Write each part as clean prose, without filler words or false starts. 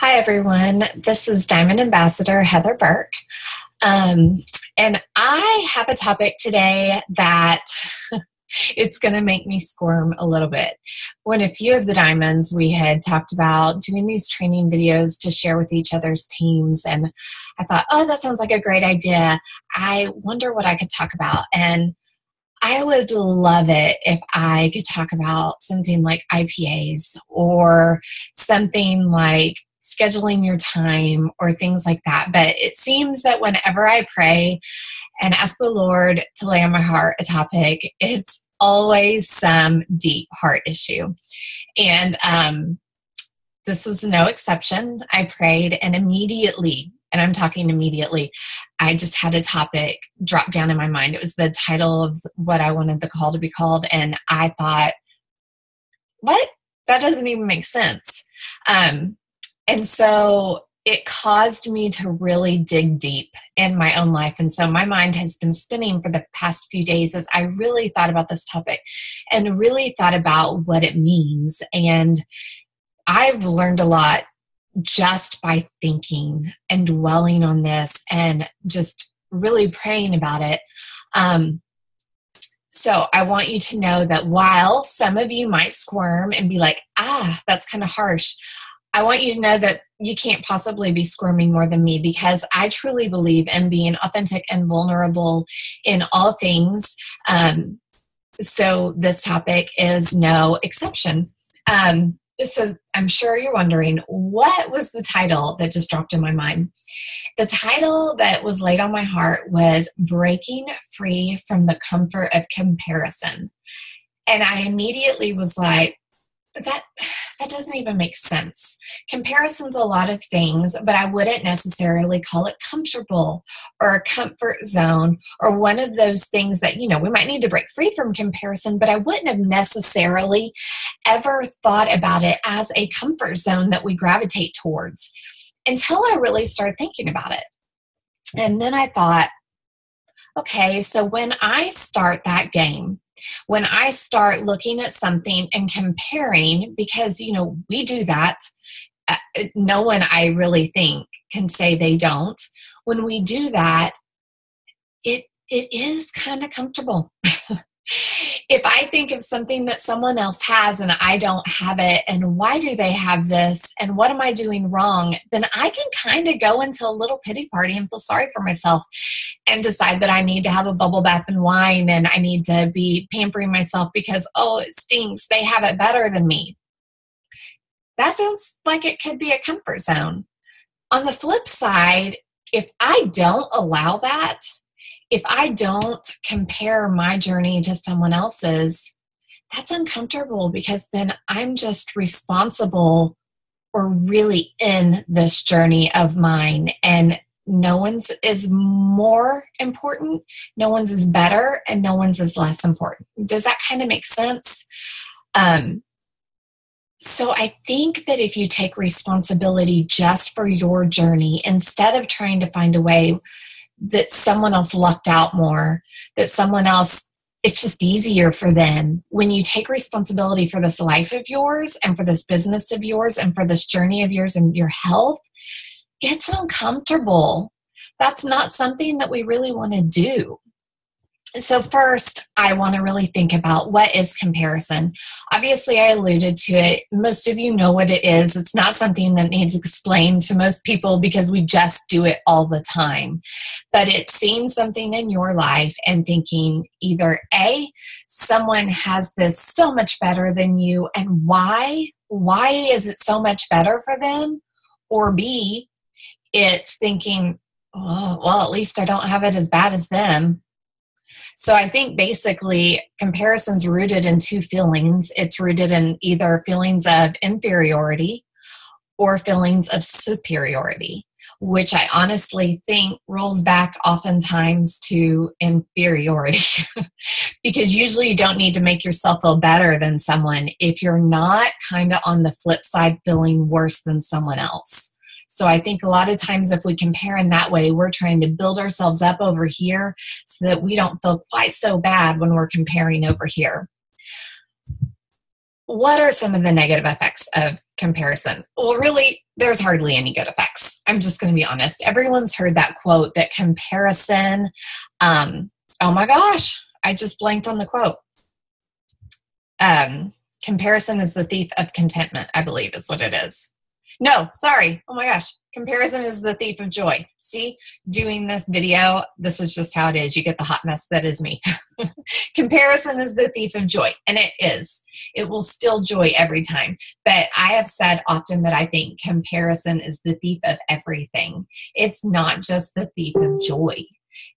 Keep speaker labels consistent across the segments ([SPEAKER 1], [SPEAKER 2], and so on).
[SPEAKER 1] Hi, everyone. This is Diamond Ambassador Heather Burke. And I have a topic today that it's going to make me squirm a little bit. When a few of the Diamonds, we had talked about doing these training videos to share with each other's teams. And I thought, oh, that sounds like a great idea. I wonder what I could talk about. And I would love it if I could talk about something like IPAs or something like scheduling your time or things like that. But it seems that whenever I pray and ask the Lord to lay on my heart a topic, it's always some deep heart issue. And this was no exception. I prayed and immediately, and I'm talking immediately, I just had a topic drop down in my mind. It was the title of what I wanted the call to be called. And I thought, what? That doesn't even make sense. And so it caused me to really dig deep in my own life. And so my mind has been spinning for the past few days as I really thought about this topic and really thought about what it means. And I've learned a lot just by thinking and dwelling on this and just really praying about it. So I want you to know that while some of you might squirm and be like, that's kind of harsh, I want you to know that you can't possibly be squirming more than me, because I truly believe in being authentic and vulnerable in all things. So this topic is no exception. So I'm sure you're wondering, what was the title that just dropped in my mind? The title that was laid on my heart was Breaking Free from the Comfort of Comparison. And I immediately was like, that doesn't even make sense. Comparison's a lot of things, but I wouldn't necessarily call it comfortable or a comfort zone or one of those things that, we might need to break free from comparison, but I wouldn't have necessarily ever thought about it as a comfort zone that we gravitate towards until I really started thinking about it. And then I thought, okay, so when I start that game, when I start looking at something and comparing, because, we do that, no one I really think can say they don't. When we do that, it is kind of comfortable. If I think of something that someone else has and I don't have it, and why do they have this, and what am I doing wrong, then I can kind of go into a little pity party and feel sorry for myself and decide that I need to have a bubble bath and wine and I need to be pampering myself because, it stinks. They have it better than me. That sounds like it could be a comfort zone. On the flip side, if I don't allow that, if I don't compare my journey to someone else's, that's uncomfortable, because then I'm just responsible or really in this journey of mine, and no one's is more important, no one's is better, and no one's is less important. Does that kind of make sense? So I think that if you take responsibility just for your journey, instead of trying to find a way that someone else lucked out more, that someone else, it's just easier for them. When you take responsibility for this life of yours and for this business of yours and for this journey of yours and your health, it's uncomfortable. That's not something that we really want to do. So first, I want to really think about, what is comparison? Obviously, I alluded to it. Most of you know what it is. It's not something that needs explained to most people because we just do it all the time. But it's seeing something in your life and thinking either A, someone has this so much better than you, and why? Why is it so much better for them? Or B, it's thinking, well, at least I don't have it as bad as them. So I think basically comparison's rooted in two feelings. It's rooted in either feelings of inferiority or feelings of superiority, which I honestly think rolls back oftentimes to inferiority. Because usually you don't need to make yourself feel better than someone if you're not kind of on the flip side feeling worse than someone else. So I think a lot of times if we compare in that way, we're trying to build ourselves up over here so that we don't feel quite so bad when we're comparing over here. What are some of the negative effects of comparison. Well, really, there's hardly any good effects. I'm just going to be honest. Everyone's heard that quote that comparison, oh my gosh, I just blanked on the quote. Comparison is the thief of contentment, I believe is what it is. No, sorry. Oh my gosh. Comparison is the thief of joy. See, doing this video, this is just how it is. You get the hot mess that is me. Comparison is the thief of joy, and it is. It will steal joy every time. But I have said often that I think comparison is the thief of everything. It's not just the thief of joy.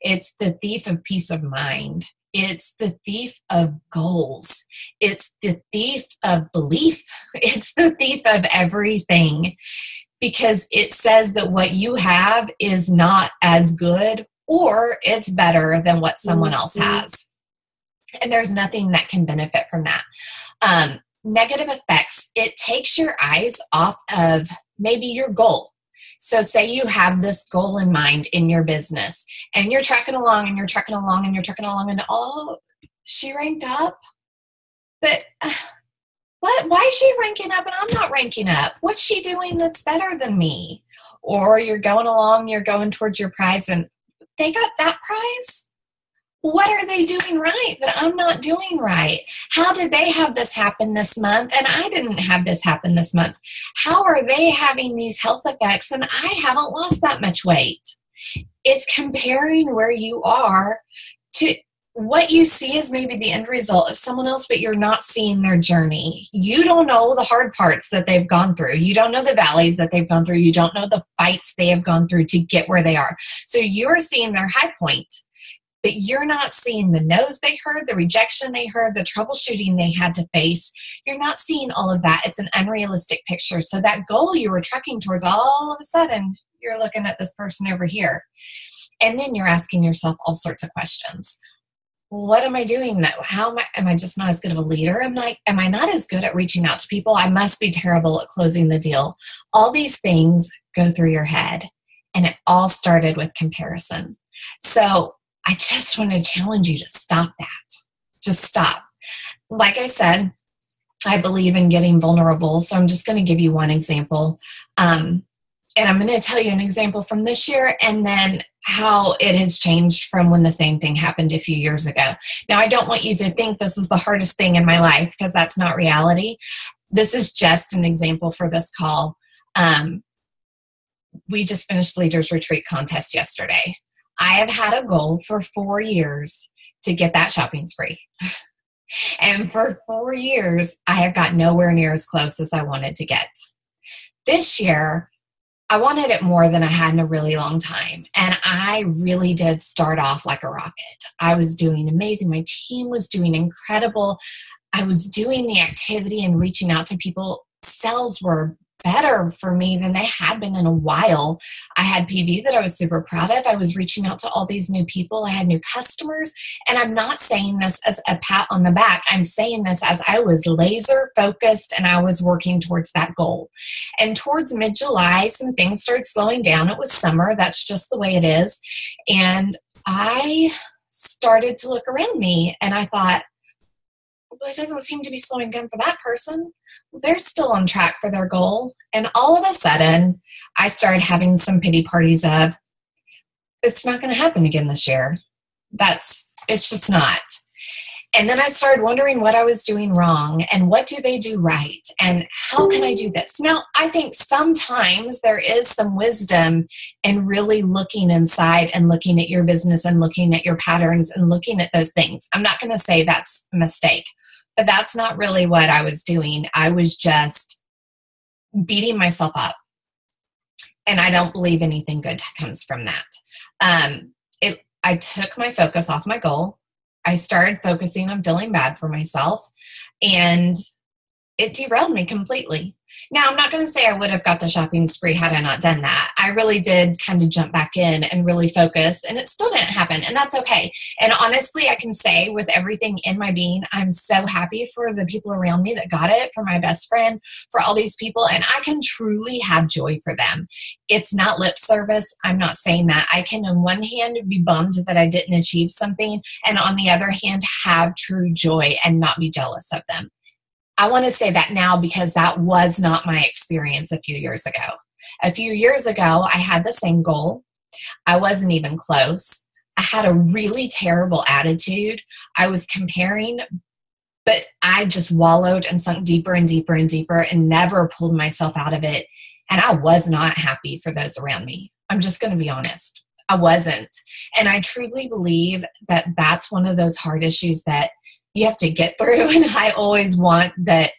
[SPEAKER 1] It's the thief of peace of mind. It's the thief of goals. It's the thief of belief. It's the thief of everything, because it says that what you have is not as good or it's better than what someone else has. And there's nothing that can benefit from that. Negative effects, it takes your eyes off of maybe your goal. So say you have this goal in mind in your business and you're trucking along and you're trucking along and you're trucking along and, oh, she ranked up, but what? Why is she ranking up and I'm not ranking up? What's she doing that's better than me? Or you're going along, you're going towards your prize and they got that prize? What are they doing right that I'm not doing right? How did they have this happen this month and I didn't have this happen this month? How are they having these health effects and I haven't lost that much weight? It's comparing where you are to what you see is maybe the end result of someone else, but you're not seeing their journey. You don't know the hard parts that they've gone through. You don't know the valleys that they've gone through. You don't know the fights they have gone through to get where they are. So you're seeing their high point, but you're not seeing the no's they heard, the rejection they heard, the troubleshooting they had to face. You're not seeing all of that. It's an unrealistic picture. So that goal you were trucking towards, all of a sudden, you're looking at this person over here. And then you're asking yourself all sorts of questions. What am I doing? How am I just not as good of a leader? Am I not as good at reaching out to people? I must be terrible at closing the deal. All these things go through your head. And it all started with comparison. So I just want to challenge you to stop that. Just stop. Like I said, I believe in getting vulnerable. So I'm just going to give you one example. And I'm going to tell you an example from this year and then how it has changed from when the same thing happened a few years ago. Now, I don't want you to think this is the hardest thing in my life because that's not reality. This is just an example for this call. We just finished Leaders Retreat contest yesterday. I have had a goal for 4 years to get that shopping spree. And for 4 years, I have got nowhere near as close as I wanted to get. This year, I wanted it more than I had in a really long time. And I really did start off like a rocket. I was doing amazing. My team was doing incredible. I was doing the activity and reaching out to people. Sales were better for me than they had been in a while. I had PV that I was super proud of. I was reaching out to all these new people. I had new customers. And I'm not saying this as a pat on the back. I'm saying this as I was laser focused and I was working towards that goal. And towards mid-July, some things started slowing down. It was summer. That's just the way it is. And I started to look around me and I thought, well, it doesn't seem to be slowing down for that person. They're still on track for their goal. And all of a sudden, I started having some pity parties of, it's not going to happen again this year. It's just not. And then I started wondering what I was doing wrong and what do they do right and how can I do this? Now, I think sometimes there is some wisdom in really looking inside and looking at your business and looking at your patterns and looking at those things. I'm not going to say that's a mistake, but that's not really what I was doing. I was just beating myself up. And I don't believe anything good comes from that. I took my focus off my goal. I started focusing on feeling bad for myself, and it derailed me completely. Now, I'm not going to say I would have got the shopping spree had I not done that. I really did kind of jump back in and really focus, and it still didn't happen, and that's okay. And honestly, I can say with everything in my being, I'm so happy for the people around me that got it, for my best friend, for all these people, and I can truly have joy for them. It's not lip service. I'm not saying that. I can, on one hand, be bummed that I didn't achieve something, and on the other hand, have true joy and not be jealous of them. I want to say that now because that was not my experience a few years ago. A few years ago, I had the same goal. I wasn't even close. I had a really terrible attitude. I was comparing, but I just wallowed and sunk deeper and deeper and deeper and never pulled myself out of it. And I was not happy for those around me. I'm just going to be honest. I wasn't. And I truly believe that that's one of those hard issues that you have to get through. And I always want that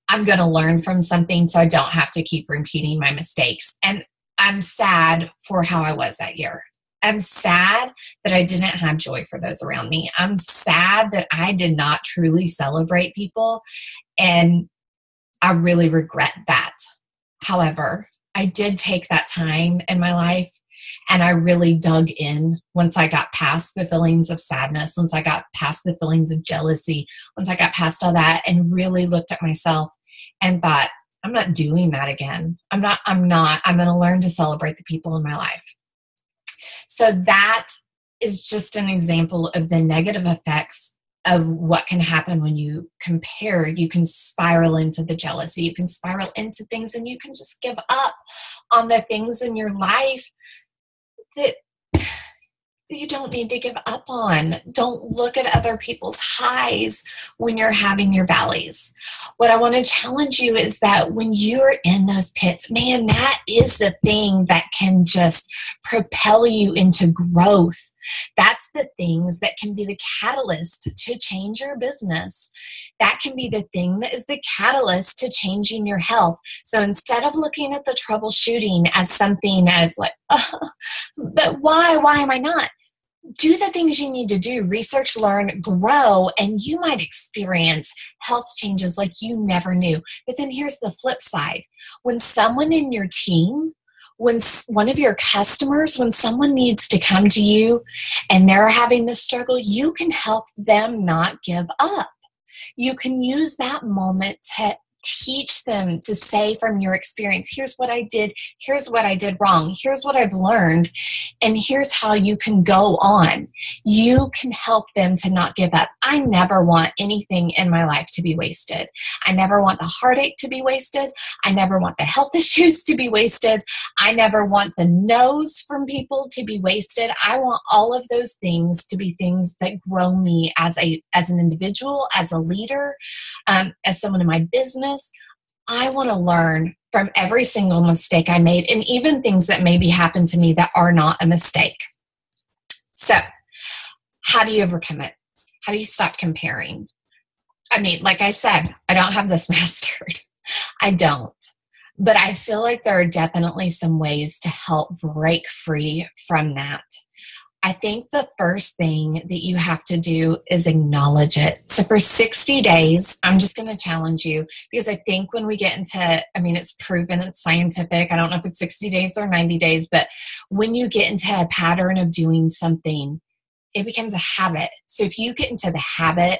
[SPEAKER 1] I'm going to learn from something so I don't have to keep repeating my mistakes. And I'm sad for how I was that year. I'm sad that I didn't have joy for those around me. I'm sad that I did not truly celebrate people. And I really regret that. However, I did take that time in my life and I really dug in once I got past the feelings of sadness, once I got past the feelings of jealousy, once I got past all that and really looked at myself and thought, I'm not doing that again. I'm going to learn to celebrate the people in my life. So that is just an example of the negative effects of what can happen when you compare. You can spiral into the jealousy, you can spiral into things, and you can just give up on the things in your life that you don't need to give up on. Don't look at other people's highs when you're having your valleys. What I want to challenge you is that when you're in those pits, man, that is the thing that can just propel you into growth. That's the things that can be the catalyst to change your business. That can be the thing that is the catalyst to changing your health. So instead of looking at the troubleshooting as something as like, oh, but why am I not? Do the things you need to do, research, learn, grow, and you might experience health changes like you never knew. But then here's the flip side. When someone in your team, when one of your customers, when someone needs to come to you and they're having this struggle, you can help them not give up. You can use that moment to teach them, to say from your experience, here's what I did wrong, here's what I've learned, and here's how you can go on. You can help them to not give up. I never want anything in my life to be wasted. I never want the heartache to be wasted. I never want the health issues to be wasted. I never want the no's from people to be wasted. I want all of those things to be things that grow me as an individual, as a leader, as someone in my business. I want to learn from every single mistake I made, and even things that maybe happened to me that are not a mistake. So, how do you overcome it? How do you stop comparing? I mean, like I said, I don't have this mastered. I don't. But I feel like there are definitely some ways to help break free from that. I think the first thing that you have to do is acknowledge it. So for 60 days, I'm just going to challenge you because I think when we get into, it's proven, it's scientific. I don't know if it's 60 days or 90 days, but when you get into a pattern of doing something, it becomes a habit. So if you get into the habit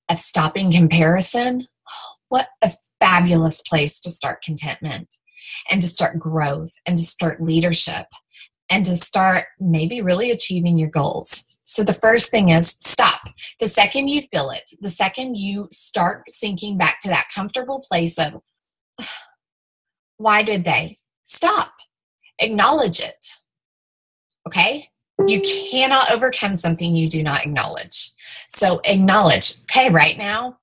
[SPEAKER 1] of stopping comparison, what a fabulous place to start contentment and to start growth and to start leadership and to start maybe really achieving your goals. So the first thing is stop. The second you feel it, the second you start sinking back to that comfortable place of, why did they? Stop. Acknowledge it. Okay? You cannot overcome something you do not acknowledge. So acknowledge, okay, right now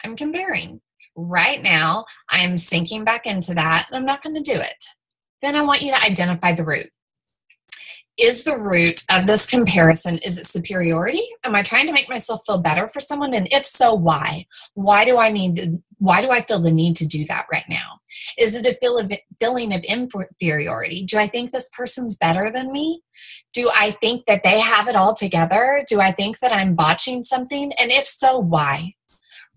[SPEAKER 1] I'm comparing. Right now I'm sinking back into that and I'm not going to do it. Then I want you to identify the root. Is the root of this comparison, is it superiority? Am I trying to make myself feel better for someone? And if so, why? Why do I feel the need to do that right now? Is it a feeling of inferiority? Do I think this person's better than me? Do I think that they have it all together? Do I think that I'm botching something? And if so, why?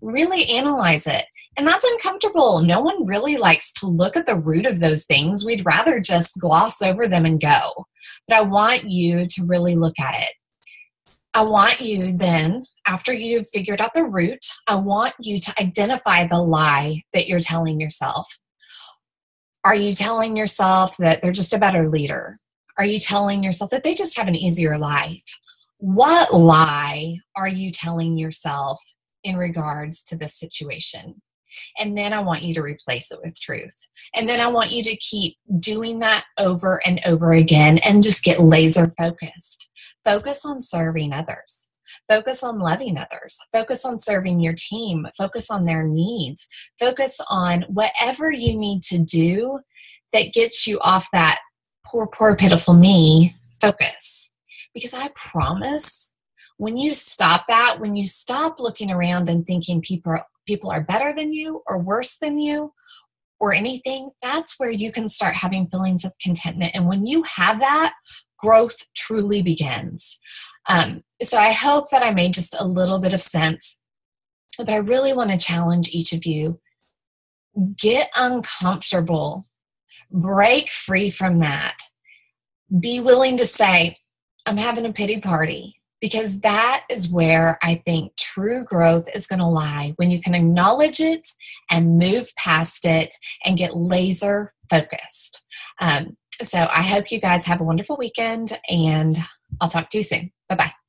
[SPEAKER 1] Really analyze it. And that's uncomfortable. No one really likes to look at the root of those things. We'd rather just gloss over them and go. But I want you to really look at it. I want you then, after you've figured out the root, I want you to identify the lie that you're telling yourself. Are you telling yourself that they're just a better leader? Are you telling yourself that they just have an easier life? What lie are you telling yourself in regards to this situation? And then I want you to replace it with truth. And then I want you to keep doing that over and over again and just get laser focused. Focus on serving others. Focus on loving others. Focus on serving your team. Focus on their needs. Focus on whatever you need to do that gets you off that poor, poor, pitiful me focus. Because I promise, when you stop that, when you stop looking around and thinking people are better than you or worse than you or anything, that's where you can start having feelings of contentment. And when you have that, growth truly begins. So I hope that I made just a little bit of sense, but I really want to challenge each of you. Get uncomfortable. Break free from that. Be willing to say, I'm having a pity party, because that is where I think true growth is going to lie, when you can acknowledge and move past it and get laser focused. So I hope you guys have a wonderful weekend, and I'll talk to you soon. Bye-bye.